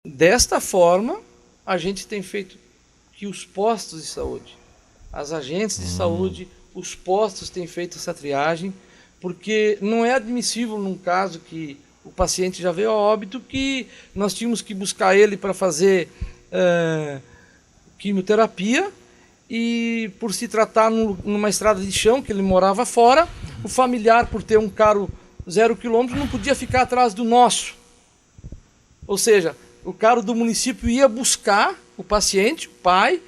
Desta forma, a gente tem feito que os postos de saúde, as agentes de saúde, os postos têm feito essa triagem, porque não é admissível num caso que o paciente já veio a óbito que nós tínhamos que buscar ele para fazer quimioterapia e por se tratar numa estrada de chão, que ele morava fora, o familiar, por ter um carro 0 km, não podia ficar atrás do nosso. Ou seja, o carro do município ia buscar o paciente, o pai,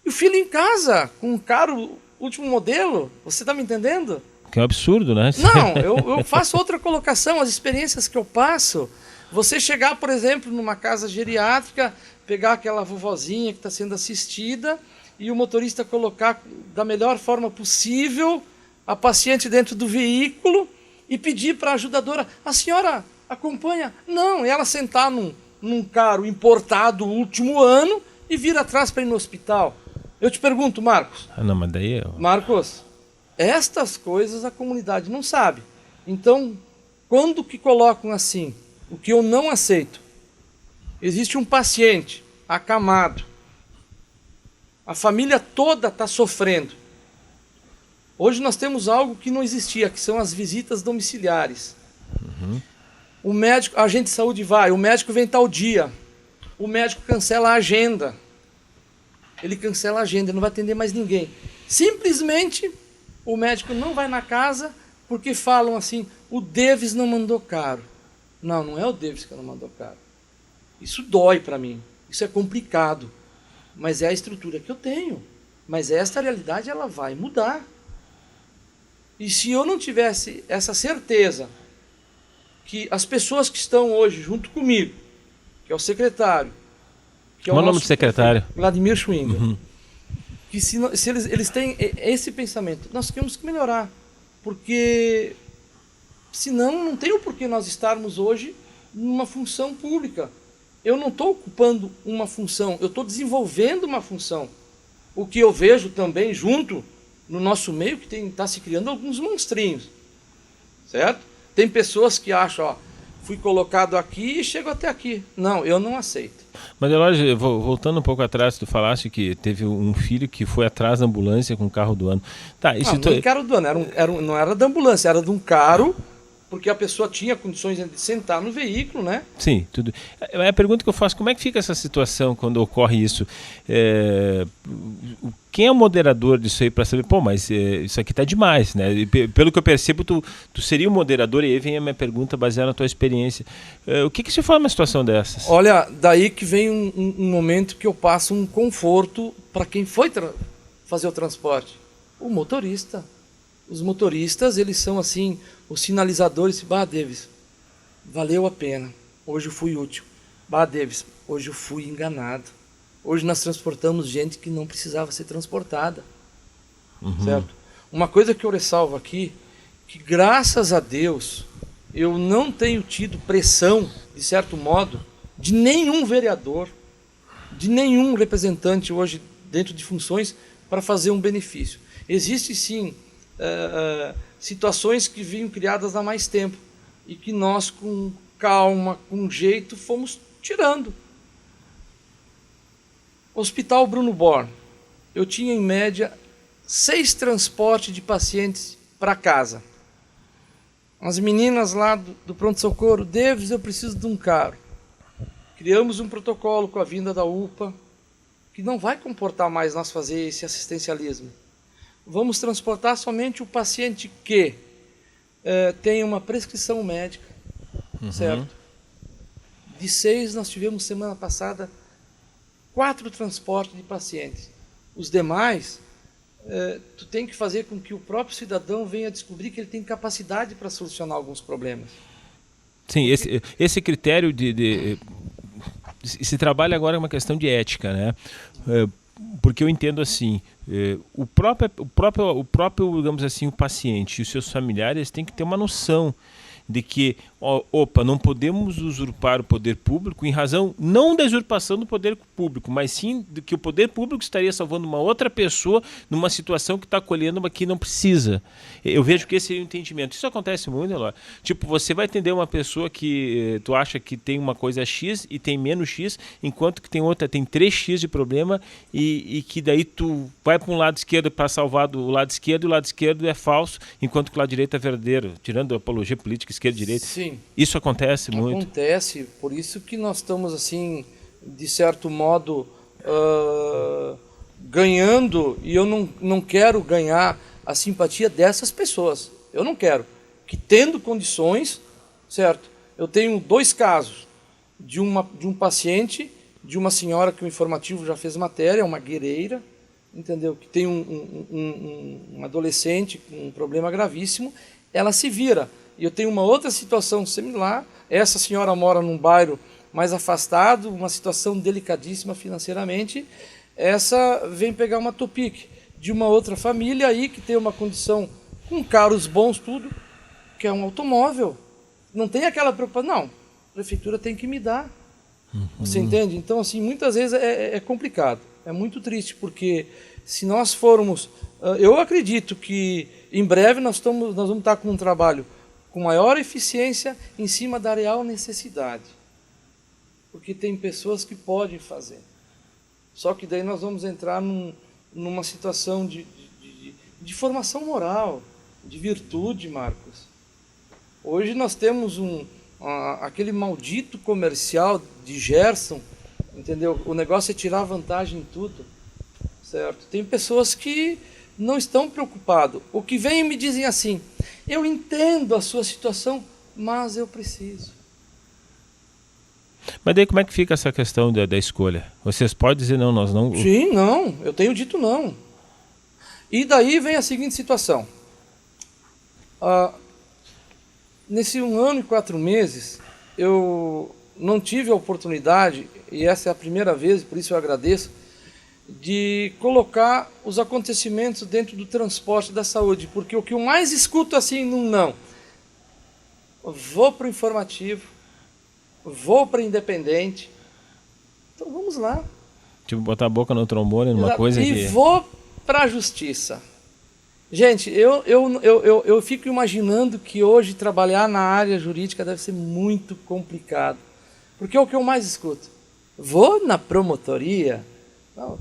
e o filho em casa, com um carro último modelo. Você está me entendendo? Que é um absurdo, né? Não, eu faço outra colocação, as experiências que eu passo. Você chegar, por exemplo, numa casa geriátrica, pegar aquela vovozinha que está sendo assistida e o motorista colocar da melhor forma possível a paciente dentro do veículo e pedir para a ajudadora, a senhora acompanha? Não, e ela sentar num carro importado último ano e vir atrás para ir no hospital. Eu te pergunto, Marcos. Não, mas daí Marcos, estas coisas a comunidade não sabe. Então, quando que colocam assim, o que eu não aceito, existe um paciente acamado, a família toda está sofrendo. Hoje nós temos algo que não existia, que são as visitas domiciliares. O médico, a agente de saúde vai, o médico vem tal dia, o médico cancela a agenda. Ele cancela a agenda, não vai atender mais ninguém. Simplesmente o médico não vai na casa porque falam assim, o Davis não mandou caro. Não, não é o Davis que não mandou caro. Isso dói para mim, isso é complicado, mas é a estrutura que eu tenho. Mas esta realidade ela vai mudar. E se eu não tivesse essa certeza que as pessoas que estão hoje junto comigo, que é o secretário, que é o nome do secretário? Vladimir Schwinger, que se eles têm esse pensamento, nós temos que melhorar, porque senão não tem o porquê nós estarmos hoje numa função pública. Eu não estou ocupando uma função, eu estou desenvolvendo uma função. O que eu vejo também junto no nosso meio que está se criando alguns monstrinhos, certo? Tem pessoas que acham, fui colocado aqui e chego até aqui. Não, eu não aceito. Mas, Elógio, voltando um pouco atrás, tu falaste que teve um filho que foi atrás da ambulância com o carro do ano. Tá, isso não, carro do ano, não era da ambulância, era de um carro, porque a pessoa tinha condições de sentar no veículo, né? Sim, tudo. A pergunta que eu faço, como é que fica essa situação quando ocorre isso? Quem é o moderador disso aí para saber, mas isso aqui está demais, né? Pelo que eu percebo, tu seria o moderador, e aí vem a minha pergunta baseada na tua experiência. O que se faz numa situação dessas? Olha, daí que vem um momento que eu passo um conforto para quem foi fazer o transporte. O motorista. Os motoristas, eles são assim, os sinalizadores, Davis, valeu a pena, hoje eu fui útil. Davis, hoje eu fui enganado. Hoje nós transportamos gente que não precisava ser transportada. Certo? Uma coisa que eu ressalvo aqui, que graças a Deus, eu não tenho tido pressão, de certo modo, de nenhum vereador, de nenhum representante hoje dentro de funções para fazer um benefício. Existe sim situações que vinham criadas há mais tempo e que nós com calma, com jeito, fomos tirando. Hospital Bruno Born, eu tinha em média 6 transportes de pacientes para casa. As meninas lá do pronto-socorro, Davis, eu preciso de um carro. Criamos um protocolo com a vinda da UPA, que não vai comportar mais nós fazer esse assistencialismo. Vamos transportar somente o paciente que tem uma prescrição médica, certo? De 6, nós tivemos semana passada 4 transportes de pacientes. Os demais, tu tem que fazer com que o próprio cidadão venha descobrir que ele tem capacidade para solucionar alguns problemas. Sim, esse critério se trabalha agora é uma questão de ética, né? Porque eu entendo assim, o próprio, digamos assim, o paciente e os seus familiares têm que ter uma noção de que, opa, não podemos usurpar o poder público em razão não da usurpação do poder público, mas sim de que o poder público estaria salvando uma outra pessoa numa situação que está acolhendo uma que não precisa. Eu vejo que esse é o entendimento. Isso acontece muito, Elor. Tipo, você vai atender uma pessoa que tu acha que tem uma coisa X e tem menos X, enquanto que tem outra tem 3x de problema e que daí tu vai para um lado esquerdo para salvar do lado esquerdo e o lado esquerdo é falso, enquanto que o lado direito é verdadeiro, tirando a apologia política esquerda e direita. Sim. Isso acontece muito. Acontece, por isso que nós estamos assim, de certo modo, ganhando, e eu não quero ganhar a simpatia dessas pessoas. Eu não quero. Que tendo condições, certo? Eu tenho 2 casos de um paciente, de uma senhora que o informativo já fez matéria, uma guerreira, entendeu? Que tem um adolescente com um problema gravíssimo, ela se vira. E eu tenho uma outra situação similar, essa senhora mora num bairro mais afastado, uma situação delicadíssima financeiramente, essa vem pegar uma Topic de uma outra família aí que tem uma condição com carros bons, tudo, que é um automóvel. Não tem aquela preocupação, não, a prefeitura tem que me dar. Você entende? Então, assim, muitas vezes é complicado, é muito triste, porque se nós formos... eu acredito que em breve nós vamos estar com um trabalho com maior eficiência em cima da real necessidade. Porque tem pessoas que podem fazer. Só que daí nós vamos entrar numa situação de formação moral, de virtude, Marcos. Hoje nós temos aquele maldito comercial de Gerson, entendeu? O negócio é tirar vantagem em tudo, certo? Tem pessoas que não estão preocupadas. O que vem e me dizem assim, eu entendo a sua situação, mas eu preciso. Mas daí como é que fica essa questão da escolha? Vocês podem dizer não, nós não... Sim, não, eu tenho dito não. E daí vem a seguinte situação. Nesse 1 ano e 4 meses, eu não tive a oportunidade, e essa é a primeira vez, por isso eu agradeço, de colocar os acontecimentos dentro do transporte da saúde, porque o que eu mais escuto assim, não, vou para o informativo, vou para independente, então vamos lá. Tipo, botar a boca no trombone numa coisa e que... vou para a justiça. Gente, eu fico imaginando que hoje trabalhar na área jurídica deve ser muito complicado, porque é o que eu mais escuto. Vou na promotoria? Não, o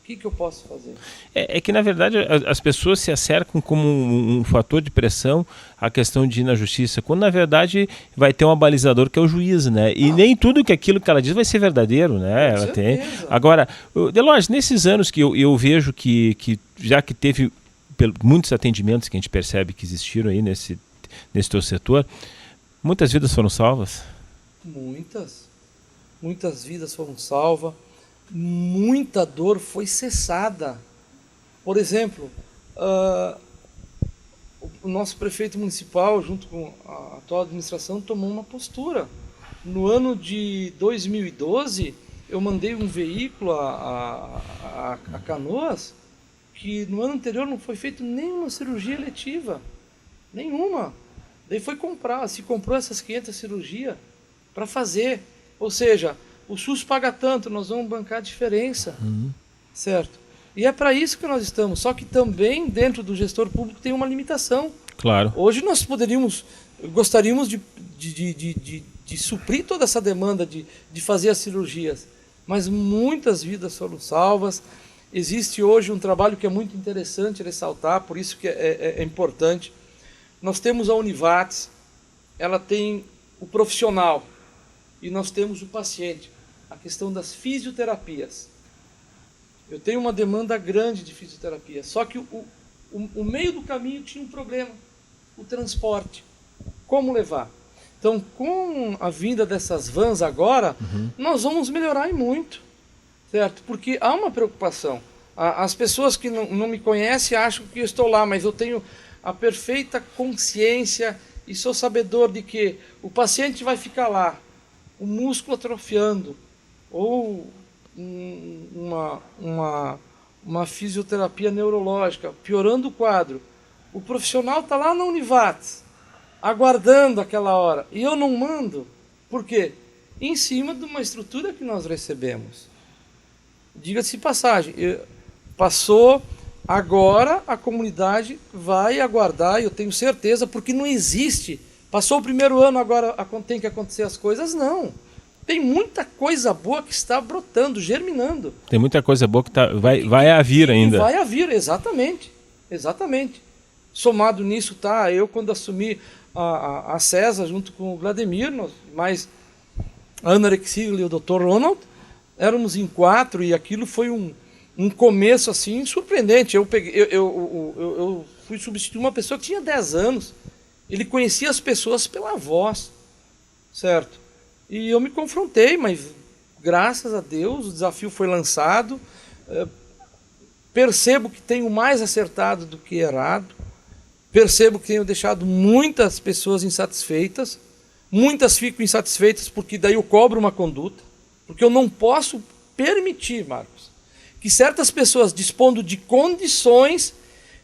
que eu posso fazer? É que, na verdade, as pessoas se acercam como um fator de pressão a questão de ir na justiça, quando, na verdade, vai ter um abalizador que é o juiz, né? E nem tudo que aquilo que ela diz vai ser verdadeiro, né? Ela tem... Agora, Delores, nesses anos que eu vejo que já que teve muitos atendimentos que a gente percebe que existiram aí nesse teu setor, muitas vidas foram salvas? Muitas vidas foram salvas. Muita dor foi cessada. Por exemplo, o nosso prefeito municipal, junto com a atual administração, tomou uma postura. No ano de 2012, eu mandei um veículo a Canoas, que no ano anterior não foi feita nenhuma cirurgia eletiva. Nenhuma. Daí se comprou essas 500 cirurgias para fazer. Ou seja, o SUS paga tanto, nós vamos bancar a diferença, certo? E é para isso que nós estamos, só que também dentro do gestor público tem uma limitação. Claro. Hoje nós gostaríamos de suprir toda essa demanda de fazer as cirurgias, mas muitas vidas foram salvas. Existe hoje um trabalho que é muito interessante ressaltar, por isso que é importante. Nós temos a Univates, ela tem o profissional, e nós temos o paciente, a questão das fisioterapias. Eu tenho uma demanda grande de fisioterapia, só que o meio do caminho tinha um problema, o transporte. Como levar? Então, com a vinda dessas vans agora, nós vamos melhorar e muito, certo? Porque há uma preocupação. As pessoas que não me conhecem acham que eu estou lá, mas eu tenho a perfeita consciência e sou sabedor de que o paciente vai ficar lá, o músculo atrofiando, ou uma fisioterapia neurológica, piorando o quadro. O profissional está lá na Univates, aguardando aquela hora. E eu não mando, por quê? Em cima de uma estrutura que nós recebemos. Diga-se de passagem, passou, agora a comunidade vai aguardar, eu tenho certeza, porque não existe. Passou o primeiro ano, agora tem que acontecer as coisas? Não. Tem muita coisa boa que está brotando, germinando. Tem muita coisa boa que vai a vir ainda. Vai a vir, exatamente. Exatamente. Somado nisso, eu quando assumi a CESA junto com o Vladimir, mais a Ana Rexigli e o Dr. Ronald, éramos em 4 e aquilo foi um começo assim surpreendente. Eu fui substituir uma pessoa que tinha 10 anos. Ele conhecia as pessoas pela voz, certo? E eu me confrontei, mas graças a Deus o desafio foi lançado. Percebo que tenho mais acertado do que errado. Percebo que tenho deixado muitas pessoas insatisfeitas. Muitas ficam insatisfeitas porque daí eu cobro uma conduta. Porque eu não posso permitir, Marcos, que certas pessoas, dispondo de condições,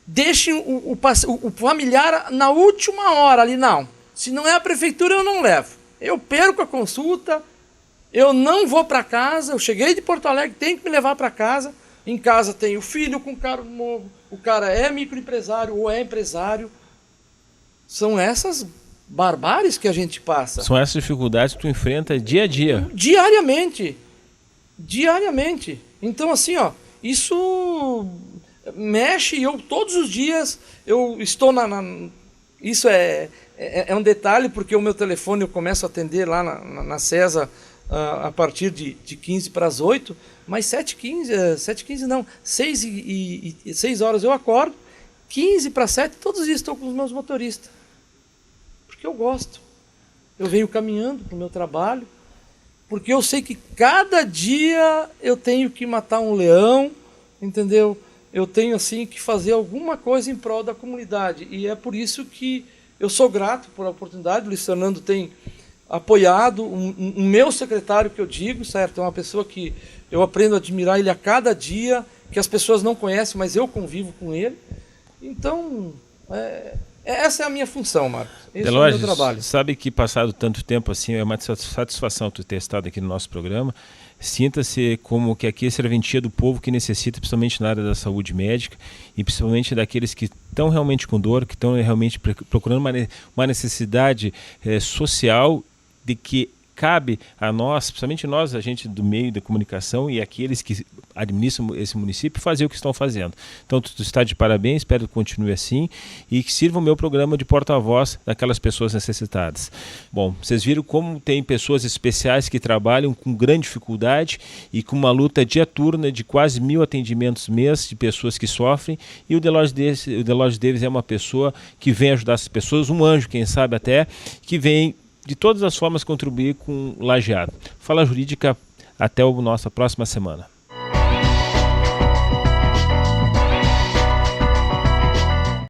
deixem o familiar na última hora ali. Não, se não é a prefeitura eu não levo. Eu perco a consulta, eu não vou para casa, eu cheguei de Porto Alegre, tenho que me levar para casa. Em casa tem o filho com carro novo, o cara é microempresário ou é empresário. São essas barbáries que a gente passa. São essas dificuldades que tu enfrenta dia a dia. Diariamente. Diariamente. Então assim, isso mexe e eu todos os dias eu estou isso é um detalhe, porque o meu telefone eu começo a atender lá na CESA a partir de 15 para as 8, mas 7h15 não, 6 horas eu acordo, 15 para 7, todos os dias estou com os meus motoristas. Porque eu gosto. Eu venho caminhando para o meu trabalho, porque eu sei que cada dia eu tenho que matar um leão, entendeu? Eu tenho assim que fazer alguma coisa em prol da comunidade. E é por isso que eu sou grato por a oportunidade. O Luiz Fernando tem apoiado o meu secretário, que eu digo, certo? É uma pessoa que eu aprendo a admirar ele a cada dia, que as pessoas não conhecem, mas eu convivo com ele. Então, essa é a minha função, Marcos. Esse Delógenes, é o meu trabalho. Sabe que passado tanto tempo assim, é uma satisfação tu ter estado aqui no nosso programa. Sinta-se como que aqui é serventia do povo que necessita, principalmente na área da saúde médica e principalmente daqueles que estão realmente com dor, que estão realmente procurando uma necessidade social, de que cabe a nós, principalmente nós, a gente do meio da comunicação e aqueles que administram esse município, fazer o que estão fazendo. Então, tu está de parabéns, espero que continue assim e que sirva o meu programa de porta-voz daquelas pessoas necessitadas. Bom, vocês viram como tem pessoas especiais que trabalham com grande dificuldade e com uma luta diaturna de quase 1000 atendimentos mês de pessoas que sofrem, e o Delógenes Davis é uma pessoa que vem ajudar essas pessoas, um anjo, quem sabe até, que vem de todas as formas contribuir com o Lajeado. Fala Jurídica, até a nossa próxima semana.